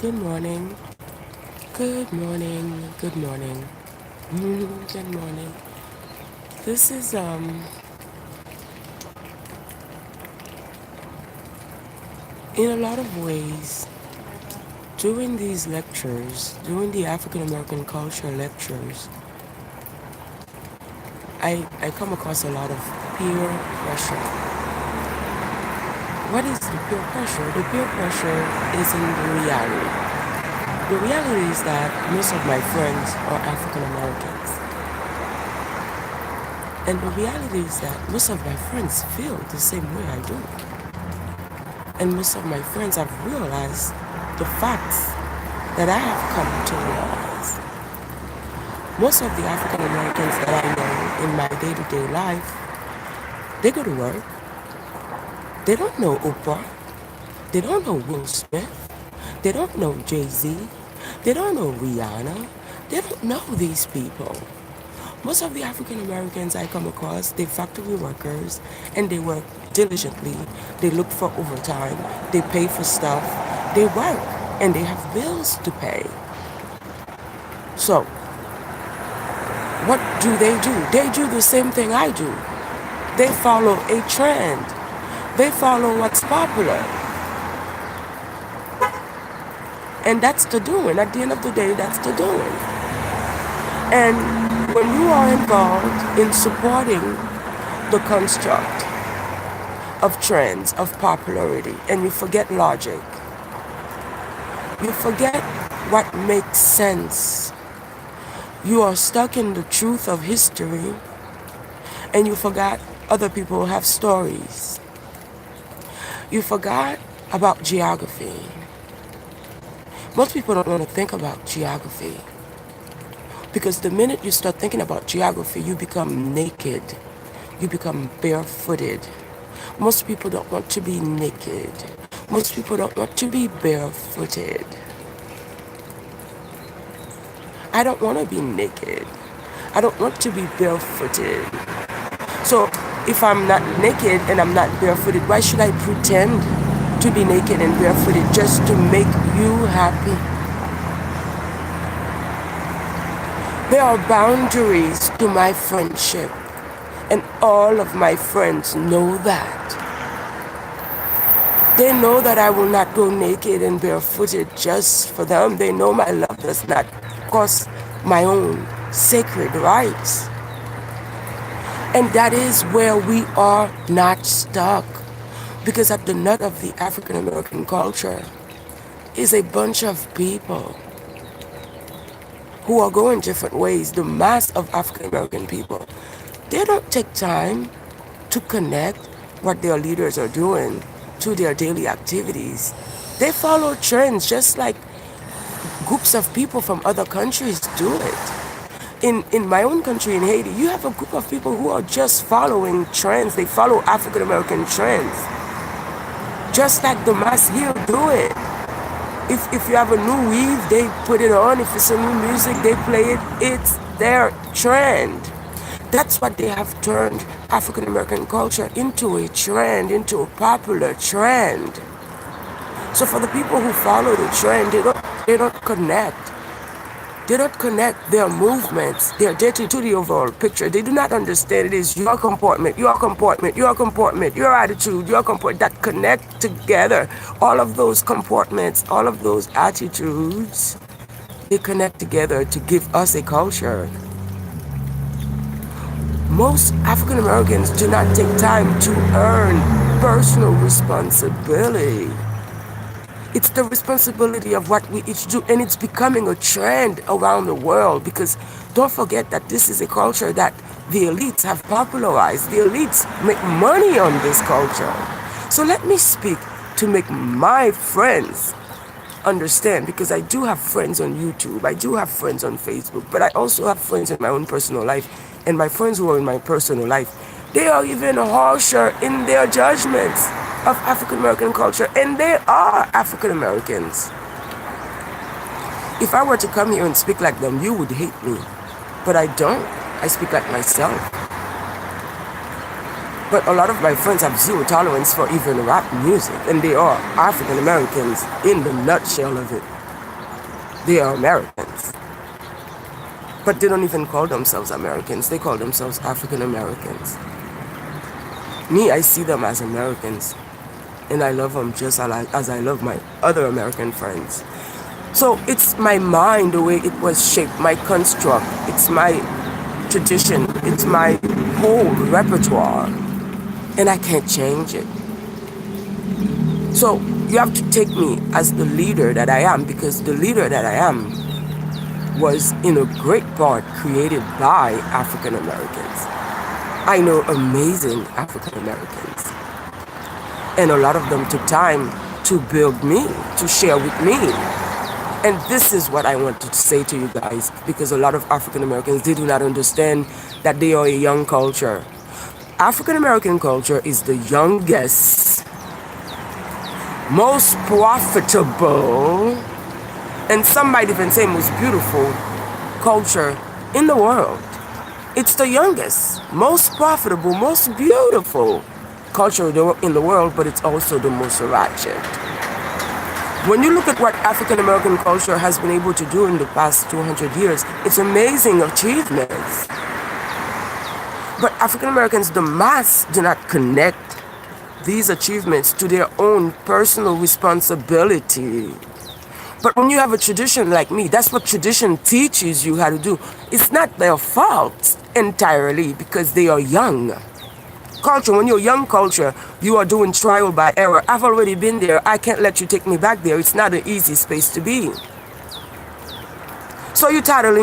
Good morning. Good morning. Good morning. Good morning. This is in a lot of ways during these lectures, during the African American culture lectures, I come across a lot of peer pressure. What is the peer pressure? The peer pressure isn't the reality. The reality is that most of my friends are African Americans. And the reality is that most of my friends feel the same way I do. And most of my friends have realized the facts that I have come to realize. Most of the African Americans that I know in my day-to-day life, they go to work. They don't know Oprah. They don't know Will Smith. They don't know Jay-Z. They don't know Rihanna. They don't know these people. Most of the African Americans I come across, they're factory workers and they work diligently. They look for overtime. They pay for stuff. They work and they have bills to pay. So, what do? They do the same thing I do. They follow a trend. They follow what's popular. And that's the doing. At the end of the day, that's the doing. And when you are involved in supporting the construct of trends, of popularity, and you forget logic, you forget what makes sense, you are stuck in the truth of history, and you forgot other people have stories. You forgot about geography. Most people don't want to think about geography. Because the minute you start thinking about geography, you become naked. You become barefooted. Most people don't want to be naked. Most people don't want to be barefooted. I don't want to be naked. I don't want to be barefooted. So if I'm not naked and I'm not barefooted, why should I pretend to be naked and barefooted just to make you happy? There are boundaries to my friendship, and all of my friends know that. They know that I will not go naked and barefooted just for them. They know my love does not cost my own sacred rights. And that is where we are not stuck. Because at the nut of the African American culture is a bunch of people who are going different ways. The mass of African American people, they don't take time to connect what their leaders are doing to their daily activities. They follow trends just like groups of people from other countries do it. In my own country, in Haiti, you have a group of people who are just following trends. They follow African American trends. Just like the mass here do it. If you have a new weave, they put it on. If it's a new music, they play it. It's their trend. That's what they have turned African American culture into, a trend, into a popular trend. So for the people who follow the trend, they don't connect. They don't connect their movements, their data to the overall picture. They do not understand it is your comportment, your comportment, your comportment, your attitude, your comportment that connect together. All of those comportments, all of those attitudes, they connect together to give us a culture. Most African Americans do not take time to earn personal responsibility. It's the responsibility of what we each do, and it's becoming a trend around the world because don't forget that this is a culture that the elites have popularized. The elites make money on this culture. So let me speak to make my friends understand, because I do have friends on YouTube, I do have friends on Facebook, but I also have friends in my own personal life, and my friends who are in my personal life, they are even harsher in their judgments of African American culture, and they are African Americans. If I were to come here and speak like them, you would hate me, but I don't. I speak like myself. But a lot of my friends have zero tolerance for even rap music, and they are African Americans in the nutshell of it. They are Americans. But they don't even call themselves Americans. They call themselves African Americans. Me, I see them as Americans. And I love them just as I love my other American friends. So it's my mind, the way it was shaped, my construct. It's my tradition. It's my whole repertoire. And I can't change it. So you have to take me as the leader that I am, because the leader that I am was in a great part created by African Americans. I know amazing African Americans. And a lot of them took time to build me, to share with me. And this is what I want to say to you guys, because a lot of African Americans, they do not understand that they are a young culture. African American culture is the youngest, most profitable, and some might even say most beautiful culture in the world. It's the youngest, most profitable, most beautiful culture in the world, but it's also the most ratchet. When you look at what African American culture has been able to do in the past 200 years, it's amazing achievements. But African Americans, the mass, do not connect these achievements to their own personal responsibility. But when you have a tradition like me, that's what tradition teaches you how to do. It's not their fault entirely, because they are young. Culture, when you're young culture, you are doing trial by error. I've already been there. I can't let you take me back there. It's not an easy space to be. So you're trying.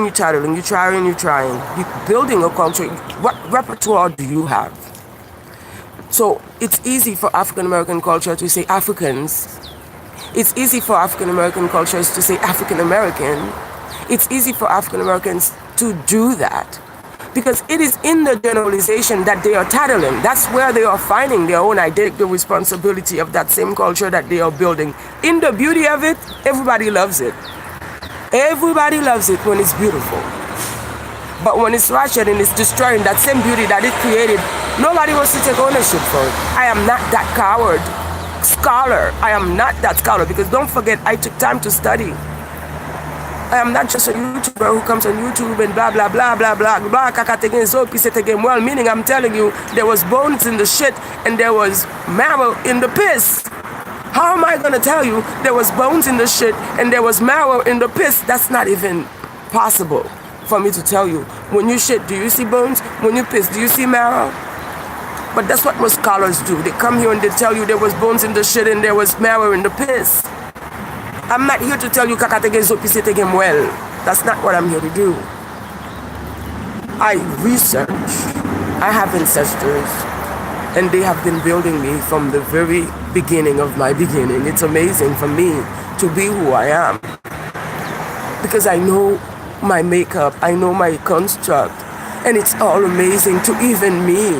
You're building a culture. What repertoire do you have? So it's easy for African American culture to say Africans. It's easy for African American cultures to say African American. It's easy for African Americans to do that, because it is in the generalization that they are tattling. That's where they are finding their own identity, the responsibility of that same culture that they are building. In the beauty of it, everybody loves it. Everybody loves it when it's beautiful. But when it's ratchet and it's destroying that same beauty that it created, nobody wants to take ownership for it. I am not that coward scholar. I am not that scholar, because don't forget, I took time to study. I am not just a YouTuber who comes on YouTube and blah, blah, blah, blah, blah, blah, well, meaning I'm telling you, there was bones in the shit and there was marrow in the piss. How am I going to tell you there was bones in the shit and there was marrow in the piss? That's not even possible for me to tell you. When you shit, do you see bones? When you piss, do you see marrow? But that's what most scholars do. They come here and they tell you there was bones in the shit and there was marrow in the piss. I'm not here to tell you well. That's not what I'm here to do. I research. I have ancestors, and they have been building me from the very beginning of my beginning. It's amazing for me to be who I am, because I know my makeup, I know my construct, and it's all amazing to even me.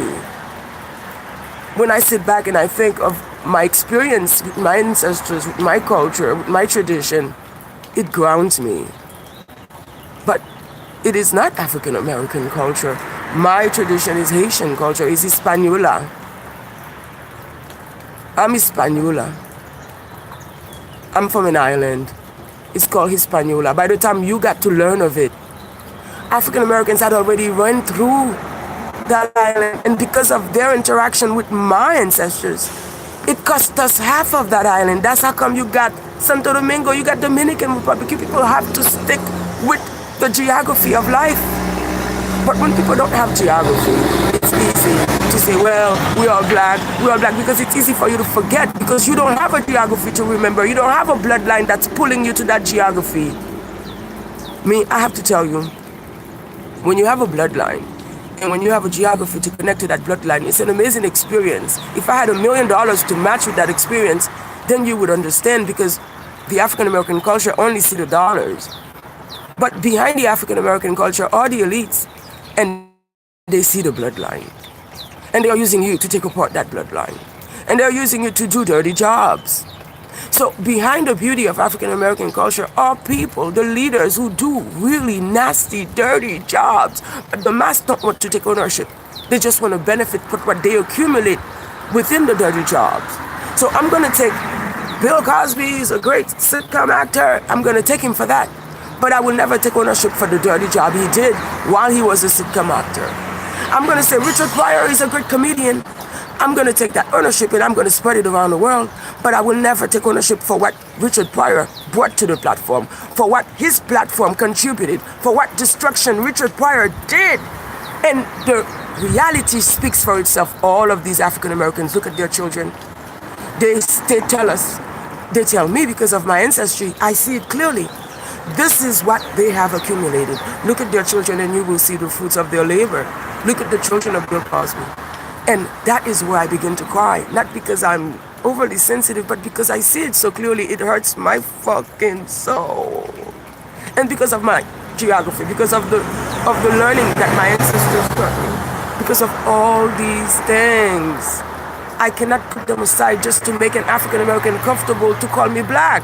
When I sit back and I think of my experience with my ancestors, with my culture, with my tradition, it grounds me. But it is not African American culture. My tradition is Haitian culture, is Hispaniola. I'm Hispaniola. I'm from an island. It's called Hispaniola. By the time you got to learn of it, African Americans had already run through that island, and because of their interaction with my ancestors, it cost us half of that island. That's how come you got Santo Domingo, you got Dominican Republic. You people have to stick with the geography of life. But when people don't have geography, it's easy to say, well, we are black, because it's easy for you to forget, because you don't have a geography to remember. You don't have a bloodline that's pulling you to that geography. Me, I have to tell you, when you have a bloodline, and when you have a geography to connect to that bloodline, it's an amazing experience. If I had $1 million to match with that experience, then you would understand, because the African American culture only see the dollars. But behind the African American culture are the elites, and they see the bloodline. And they are using you to take apart that bloodline. And they're using you to do dirty jobs. So behind the beauty of African American culture are people, the leaders, who do really nasty, dirty jobs. But the mass don't want to take ownership. They just want to benefit from what they accumulate within the dirty jobs. So I'm going to take Bill Cosby, is a great sitcom actor. I'm going to take him for that. But I will never take ownership for the dirty job he did while he was a sitcom actor. I'm going to say Richard Pryor is a great comedian. I'm going to take that ownership and I'm going to spread it around the world. But I will never take ownership for what Richard Pryor brought to the platform, for what his platform contributed, for what destruction Richard Pryor did. And the reality speaks for itself. All of these African Americans look at their children. They tell us, they tell me because of my ancestry, I see it clearly. This is what they have accumulated. Look at their children and you will see the fruits of their labor. Look at the children of Bill Cosby. And that is where I begin to cry. Not because I'm overly sensitive, but because I see it so clearly, it hurts my fucking soul. And because of my geography, because of the learning that my ancestors taught me, because of all these things, I cannot put them aside just to make an African American comfortable to call me black.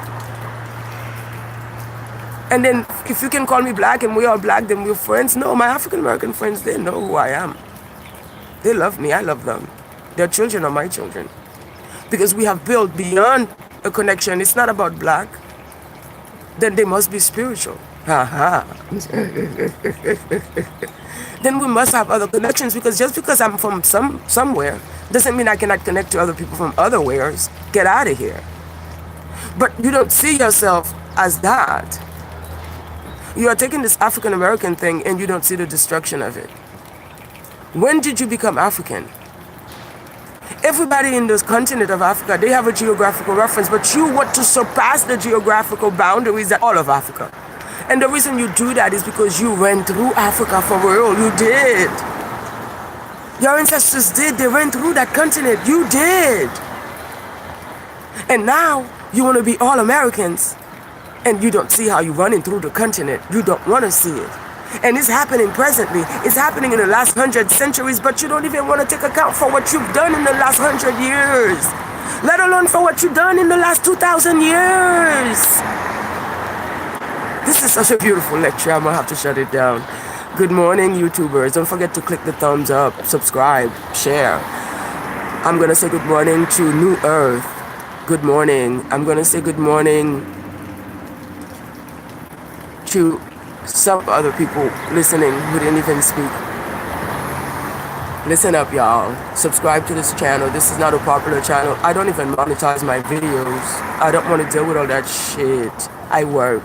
And then if you can call me black and we are black, then we're friends. No, my African American friends, they know who I am. They love me, I love them. Their children are my children. Because we have built beyond a connection. It's not about black. Then they must be spiritual. Then we must have other connections, because just because I'm from somewhere doesn't mean I cannot connect to other people from other wheres. Get out of here. But you don't see yourself as that. You are taking this African American thing and you don't see the destruction of it. When did you become African? Everybody in this continent of Africa, they have a geographical reference, but you want to surpass the geographical boundaries of all of Africa. And the reason you do that is because you went through Africa for real. You did. Your ancestors did. They went through that continent. You did. And now you want to be all Americans. And you don't see how you're running through the continent. You don't want to see it. And it's happening presently. It's happening in the last 100 centuries, but you don't even want to take account for what you've done in the last 100 years, let alone for what you've done in the last 2,000 years. This is such a beautiful lecture. I'm going to have to shut it down. Good morning, YouTubers. Don't forget to click the thumbs up, subscribe, share. I'm going to say good morning to New Earth. Good morning. I'm going to say good morning to some other people listening who didn't even speak. Listen up, y'all. Subscribe to this channel. This is not a popular channel. I don't even monetize my videos. I don't want to deal with all that shit. I work.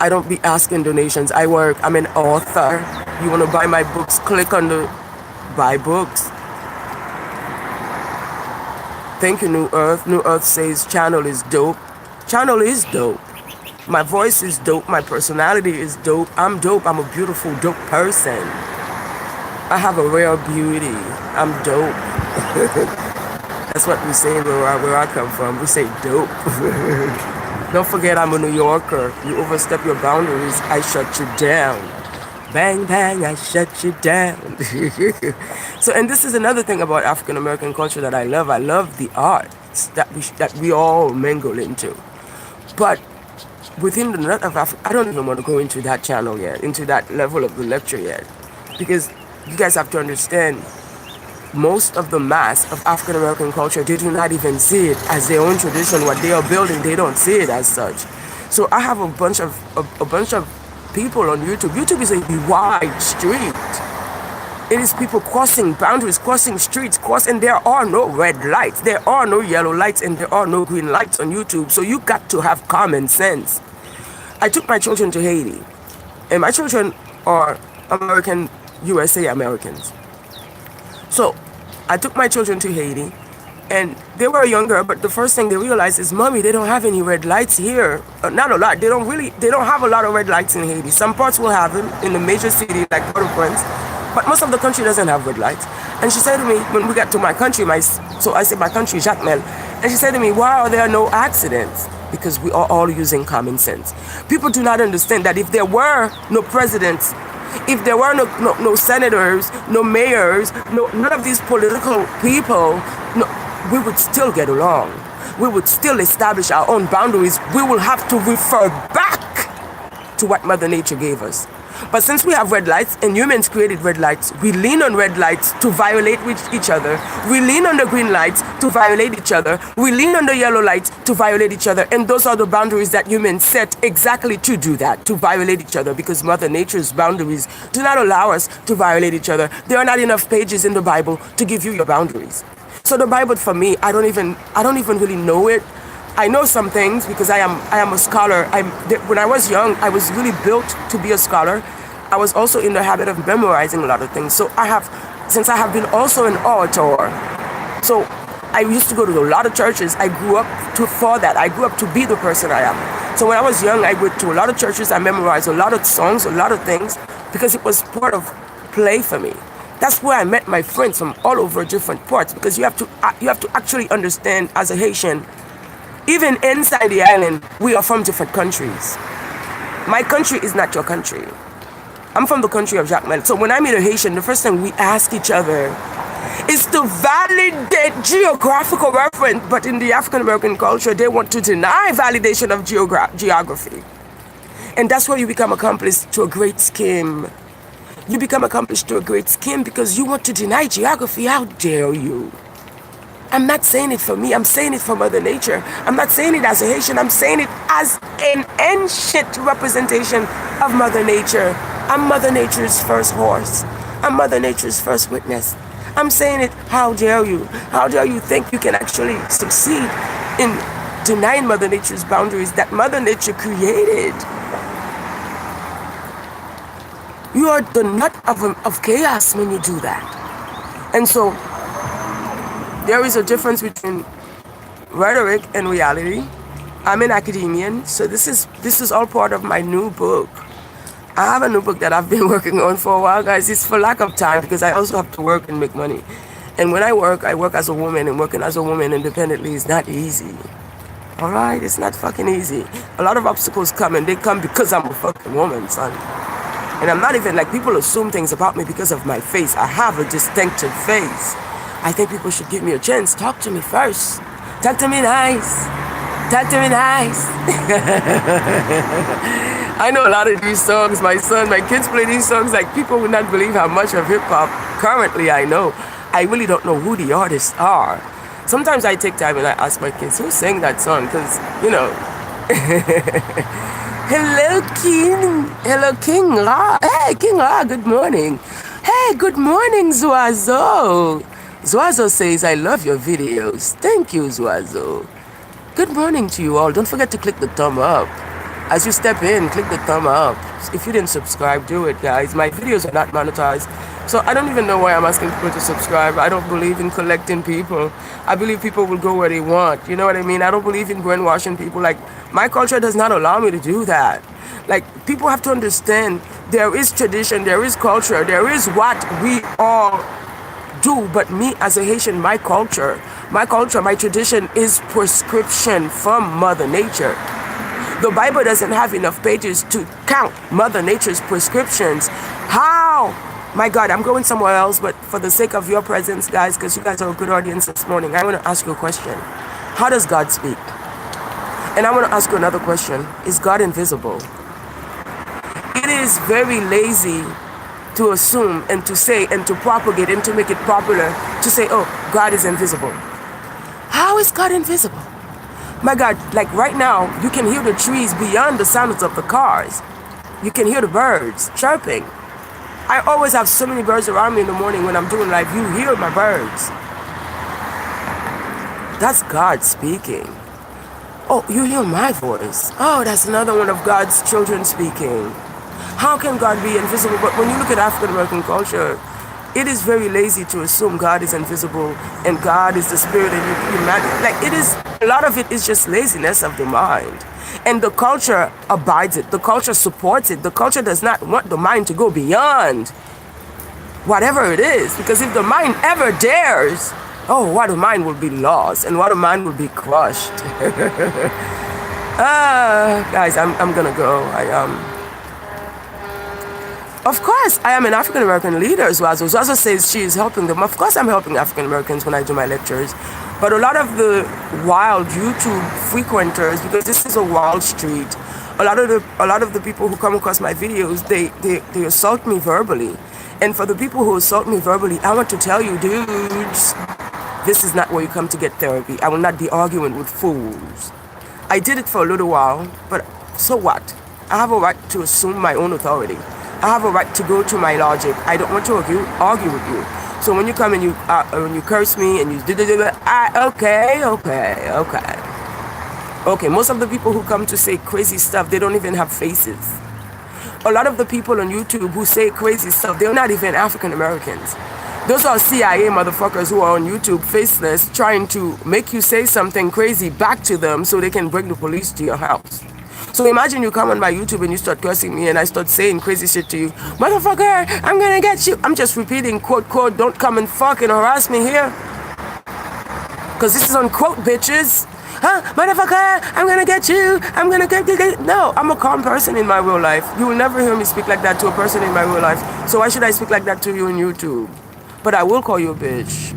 I don't be asking donations. I work. I'm an author. You want to buy my books? Click on the buy books. Thank you, New Earth. New Earth says channel is dope. Channel is dope. My voice is dope. My personality is dope. I'm dope. I'm a beautiful, dope person. I have a rare beauty. I'm dope. That's what we say where I come from. We say dope. Don't forget I'm a New Yorker. You overstep your boundaries, I shut you down. Bang, bang, I shut you down. So, and this is another thing about African American culture that I love. I love the arts that we all mingle into. But within the nut of Africa, I don't even want to go into that channel yet, into that level of the lecture yet. Because you guys have to understand, most of the mass of African American culture, they do not even see it as their own tradition. What they are building, they don't see it as such. So I have a bunch of people on YouTube. YouTube is a wide street. It is people crossing boundaries, crossing streets, and there are no red lights, there are no yellow lights, and there are no green lights on YouTube. So you got to have common sense. I took my children to Haiti, and my children are American, USA Americans. So I took my children to Haiti, and they were younger, but the first thing they realized is, Mommy, they don't have any red lights here. Not a lot. They don't have a lot of red lights in Haiti. Some parts will have them in the major city like Port-au-Prince, but most of the country doesn't have red lights. And she said to me, when we got to my country, so I said my country, Jacmel, and she said to me, why are there no accidents? Because we are all using common sense. People do not understand that if there were no presidents, if there were no senators, no mayors, none of these political people, we would still get along. We would still establish our own boundaries. We will have to refer back to what Mother Nature gave us. But since we have red lights and humans created red lights, we lean on red lights to violate with each other. We lean on the green lights to violate each other. We lean on the yellow lights to violate each other. And those are the boundaries that humans set exactly to do that, to violate each other, because Mother Nature's boundaries do not allow us to violate each other. There are not enough pages in the Bible to give you your boundaries. So the Bible for me, I don't even really know it. I know some things because I am a scholar. When I was young, I was really built to be a scholar. I was also in the habit of memorizing a lot of things. So since I have been also an orator, so I used to go to a lot of churches. I grew up for that. I grew up to be the person I am. So when I was young, I went to a lot of churches. I memorized a lot of songs, a lot of things, because it was part of play for me. That's where I met my friends from all over different parts, because you have to actually understand, as a Haitian, even inside the island, we are from different countries. My country is not your country. I'm from the country of Jacmel. So when I meet a Haitian, the first thing we ask each other is to validate geographical reference. But in the African American culture, they want to deny validation of geography. And that's where you become accomplished to a great scheme. You become accomplished to a great scheme because you want to deny geography. How dare you? I'm not saying it for me. I'm saying it for Mother Nature. I'm not saying it as a Haitian. I'm saying it as an ancient representation of Mother Nature. I'm Mother Nature's first horse. I'm Mother Nature's first witness. I'm saying it, how dare you? How dare you think you can actually succeed in denying Mother Nature's boundaries that Mother Nature created? You are the nut of chaos when you do that. And so, there is a difference between rhetoric and reality. I'm an academician, so this is all part of my new book. I have a new book that I've been working on for a while, guys. It's for lack of time because I also have to work and make money. And when I work as a woman, and working as a woman independently is not easy. All right, it's not fucking easy. A lot of obstacles come, and they come because I'm a fucking woman, son. And I'm not even like, people assume things about me because of my face. I have a distinctive face. I think people should give me a chance. Talk to me first. Talk to me nice. Talk to me nice. I know a lot of these songs. My kids play these songs. Like, people would not believe how much of hip-hop currently I know. I really don't know who the artists are. Sometimes I take time and I ask my kids, who sang that song? Because, you know. Hello, King. Hello, King La. Hey, King La, good morning. Hey, good morning, Zoazo. Zoazo says, I love your videos. Thank you, Zoazo. Good morning to you all. Don't forget to click the thumb up. As you step in, click the thumb up. If you didn't subscribe, do it, guys. My videos are not monetized. So I don't even know why I'm asking people to subscribe. I don't believe in collecting people. I believe people will go where they want. You know what I mean? I don't believe in brainwashing people. Like, my culture does not allow me to do that. Like, people have to understand there is tradition, there is culture, there is what we all do. But me as a Haitian, my culture, my tradition is prescription from Mother Nature. The Bible doesn't have enough pages to count Mother Nature's prescriptions. How? My God, I'm going somewhere else, but for the sake of your presence, guys, because you guys are a good audience this morning, I want to ask you a question. How does God speak? And I want to ask you another question. Is God invisible? It is very lazy to assume and to say and to propagate and to make it popular to say, oh, God is invisible. How is God invisible? My God, like right now, you can hear the trees beyond the sounds of the cars. You can hear the birds chirping. I always have so many birds around me in the morning when I'm doing live. You hear my birds. That's God speaking. Oh, you hear my voice. Oh, that's another one of God's children speaking. How can God be invisible? But when you look at African American culture, it is very lazy to assume God is invisible and God is the spirit and humanity. Like, it is, a lot of it is just laziness of the mind. And the culture abides it. The culture supports it. The culture does not want the mind to go beyond whatever it is. Because if the mind ever dares, oh, what a mind will be lost and what a mind will be crushed. Guys, I'm gonna go. Of course, I am an African American leader as well. Zoazo says she is helping them. Of course, I'm helping African Americans when I do my lectures. But a lot of the wild YouTube frequenters, because this is a wild street, A lot of the people who come across my videos, they assault me verbally. And for the people who assault me verbally, I want to tell you, dudes, this is not where you come to get therapy. I will not be arguing with fools. I did it for a little while, but so what? I have a right to assume my own authority. I have a right to go to my logic. I don't want to argue with you. So when you come and when you curse me and you okay. Most of the people who come to say crazy stuff, they don't even have faces. A lot of the people on YouTube who say crazy stuff, they're not even African Americans. Those are CIA motherfuckers who are on YouTube faceless, trying to make you say something crazy back to them so they can bring the police to your house. So imagine you come on my YouTube and you start cursing me and I start saying crazy shit to you. Motherfucker, I'm gonna get you. I'm just repeating, quote, quote, don't come and fucking harass me here. Because this is on quote, bitches. Huh? Motherfucker, I'm gonna get you. I'm gonna get you. No, I'm a calm person in my real life. You will never hear me speak like that to a person in my real life. So why should I speak like that to you on YouTube? But I will call you a bitch.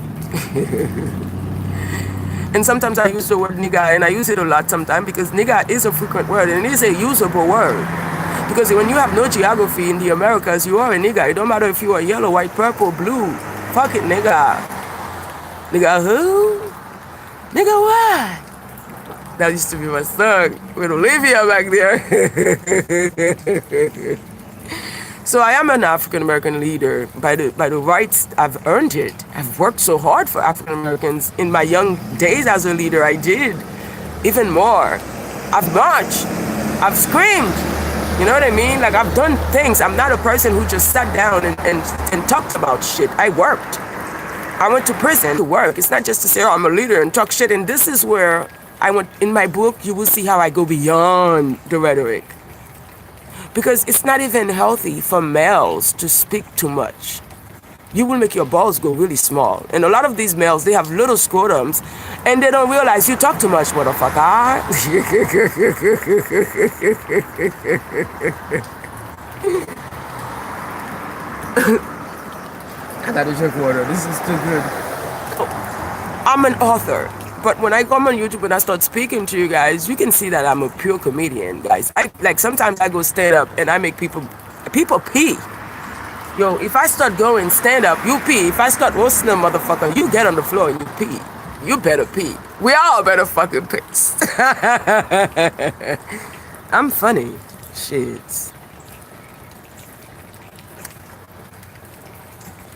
And sometimes I use the word nigga, and I use it a lot sometimes because nigga is a frequent word and it is a usable word. Because when you have no geography in the Americas, you are a nigga. It don't matter if you are yellow, white, purple, blue. Fuck it, nigga. Nigga who? Nigga what? That used to be my song with Olivia back there. So I am an African American leader by the rights. I've earned it. I've worked so hard for African Americans. In my young days as a leader, I did even more. I've marched. I've screamed. You know what I mean? Like, I've done things. I'm not a person who just sat down and talked about shit. I worked. I went to prison to work. It's not just to say, oh, I'm a leader and talk shit. And this is where I went. In my book, you will see how I go beyond the rhetoric. Because it's not even healthy for males to speak too much. You will make your balls go really small. And a lot of these males, they have little scrotums and they don't realize you talk too much, motherfucker. I gotta drink water. This is too good. I'm an author. But when I come on YouTube and I start speaking to you guys, you can see that I'm a pure comedian, guys. Sometimes I go stand up and I make people pee. Yo, if I start going stand up, you pee. If I start roasting a motherfucker, you get on the floor and you pee. You better pee. We all better fucking piss. I'm funny. Shit.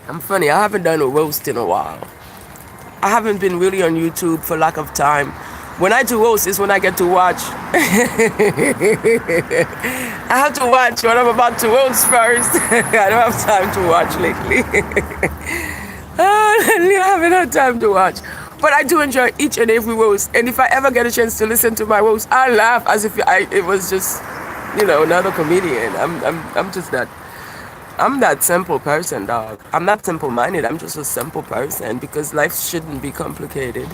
I'm funny. I haven't done a roast in a while. I haven't been really on YouTube for lack of time. When I do roast is when I get to watch. I have to watch what I'm about to roast first. I don't have time to watch lately. I haven't had time to watch. But I do enjoy each and every roast. And if I ever get a chance to listen to my roast, I laugh as if it was just, another comedian. I'm just that. I'm that simple person, dog. I'm not simple-minded. I'm just a simple person because life shouldn't be complicated.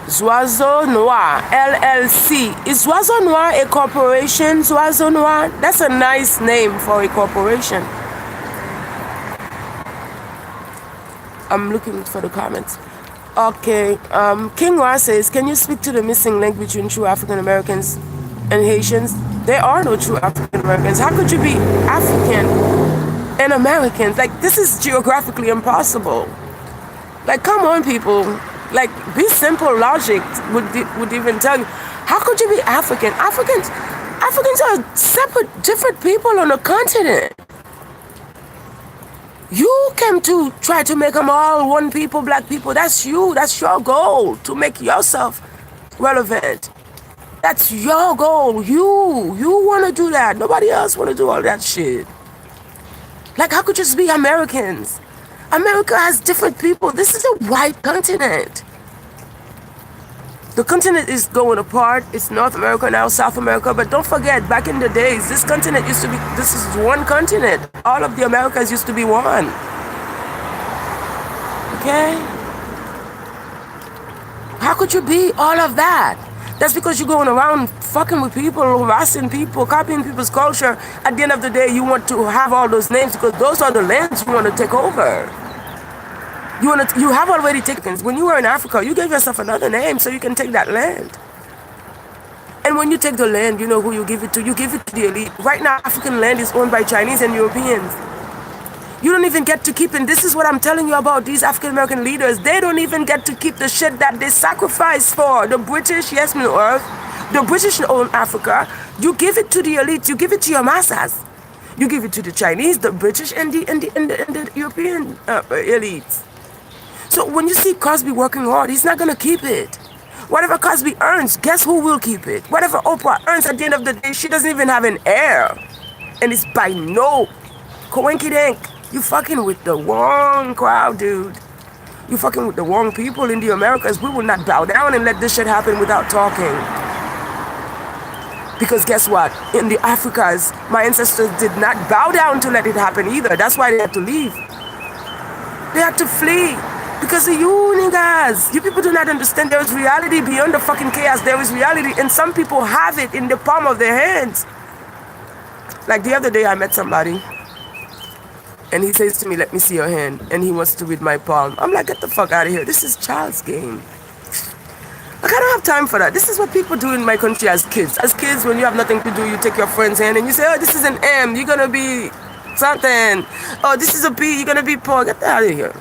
Zoiseau Noir, LLC. Is Zoiseau Noir a corporation? Zoiseau Noir? That's a nice name for a corporation. I'm looking for the comments. Okay. King Ra says, can you speak to the missing link between true African Americans and Haitians? There are no true African Americans. How could you be African and Americans? Like, this is geographically impossible. Like, come on, people. Like, be simple logic would even tell you. How could you be African? Africans are separate, different people on a continent. You came to try to make them all one people, black people. That's you. That's your goal, to make yourself relevant. That's your goal. You want to do that. Nobody else want to do all that shit. Like, how could you just be Americans? America has different people. This is a white continent. The continent is going apart. It's North America now, South America. But don't forget, back in the days, this continent used to be, this is one continent. All of the Americas used to be one. Okay? How could you be all of that? That's because you're going around fucking with people, harassing people, copying people's culture. At the end of the day, you want to have all those names because those are the lands you want to take over. You have already taken. When you were in Africa, you gave yourself another name so you can take that land. And when you take the land, you know who you give it to. You give it to the elite. Right now, African land is owned by Chinese and Europeans. You don't even get to keep it. This is what I'm telling you about these African American leaders. They don't even get to keep the shit that they sacrifice for. The British, yes, Middle Earth. The British own Africa. You give it to the elites. You give it to your masses. You give it to the Chinese, the British, and the European elites. So when you see Cosby working hard, he's not going to keep it. Whatever Cosby earns, guess who will keep it? Whatever Oprah earns at the end of the day, she doesn't even have an heir. And it's by no coinkydink. You fucking with the wrong crowd, dude. You fucking with the wrong people in the Americas. We will not bow down and let this shit happen without talking. Because guess what? In the Africas, my ancestors did not bow down to let it happen either. That's why they had to leave. They had to flee. Because of you niggas. You people do not understand there is reality beyond the fucking chaos. There is reality, and some people have it in the palm of their hands. Like the other day, I met somebody, and he says to me, "Let me see your hand," and he wants to read my palm. I'm like, "Get the fuck out of here. This is child's game." Like, I don't have time for that. This is what people do in my country as kids. As kids, when you have nothing to do, you take your friend's hand and you say, "Oh, this is an M. You're gonna be something. Oh, this is a B. You're gonna be poor." Get out of here.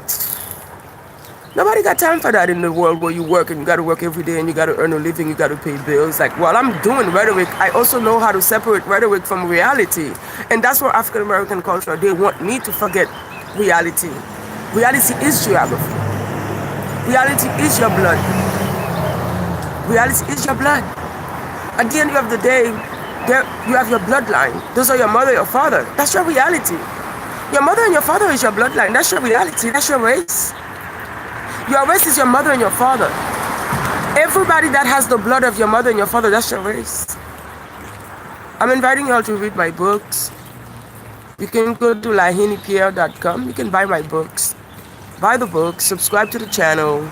Nobody got time for that in the world where you work and you got to work every day and you got to earn a living, you got to pay bills. Like, while I'm doing rhetoric, I also know how to separate rhetoric from reality. And that's where African American culture, they want me to forget reality. Reality is geography. Reality is your blood. Reality is your blood. At the end of the day, you have your bloodline. Those are your mother, your father. That's your reality. Your mother and your father is your bloodline. That's your reality. That's your race. Your race is your mother and your father. Everybody that has the blood of your mother and your father, that's your race. I'm inviting you all to read my books. You can go to lahinipierre.com. You can buy my books. Buy the books. Subscribe to the channel.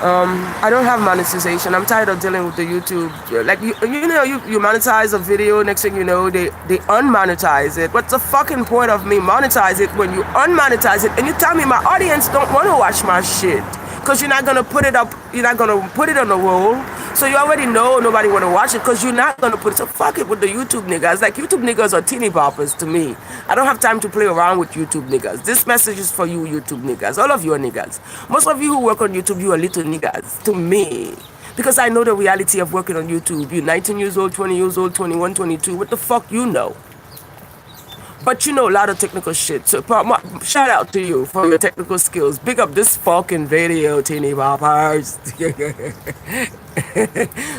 I don't have monetization. I'm tired of dealing with the YouTube. Like, you monetize a video. Next thing you know, they unmonetize it. What's the fucking point of me monetize it when you unmonetize it and you tell me my audience don't want to watch my shit? Because you're not going to put it up. You're not going to put it on the roll. So you already know nobody want to watch it because you're not going to put it. So fuck it with the YouTube niggas. Like, YouTube niggas are teeny boppers to me. I don't have time to play around with YouTube niggas. This message is for you YouTube niggas. All of you are niggas. Most of you who work on YouTube, you are little niggas to me. Because I know the reality of working on YouTube. You're 19 years old, 20 years old, 21, 22. What the fuck you know? But you know a lot of technical shit. So shout out to you for your technical skills. Big up this fucking video, teeny boppers.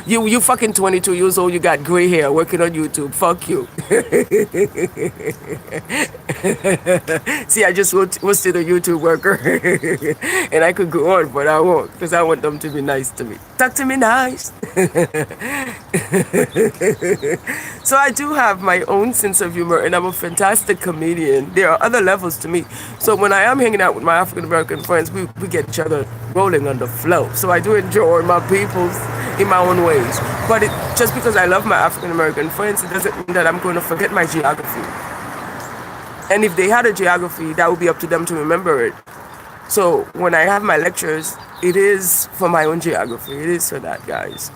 You fucking 22 years old, you got gray hair working on YouTube. Fuck you. See, I just roasted a YouTube worker. And I could go on, but I won't. Because I want them to be nice to me. Talk to me nice. So I do have my own sense of humor, and I'm a fantastic comedian. There are other levels to me. So when I am hanging out with my African American friends, we get each other rolling on the flow. So I do enjoy my peoples in my own ways. But just because I love my African American friends, it doesn't mean that I'm going to forget my geography. And if they had a geography, that would be up to them to remember it. So when I have my lectures, it is for my own geography. It is for that, guys.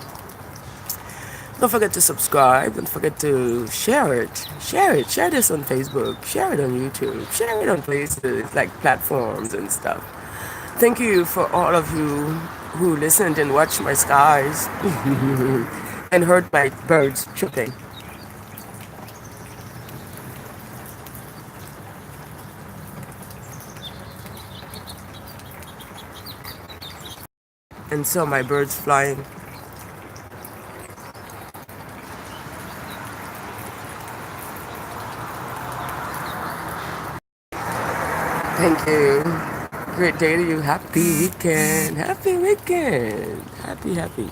Don't forget to subscribe. Don't forget to share it. Share it. Share this on Facebook. Share it on YouTube. Share it on places like platforms and stuff. Thank you for all of you who listened and watched my skies and heard my birds chirping. And saw my birds flying. Thank you. Great day to you. Happy weekend. Happy weekend. Happy.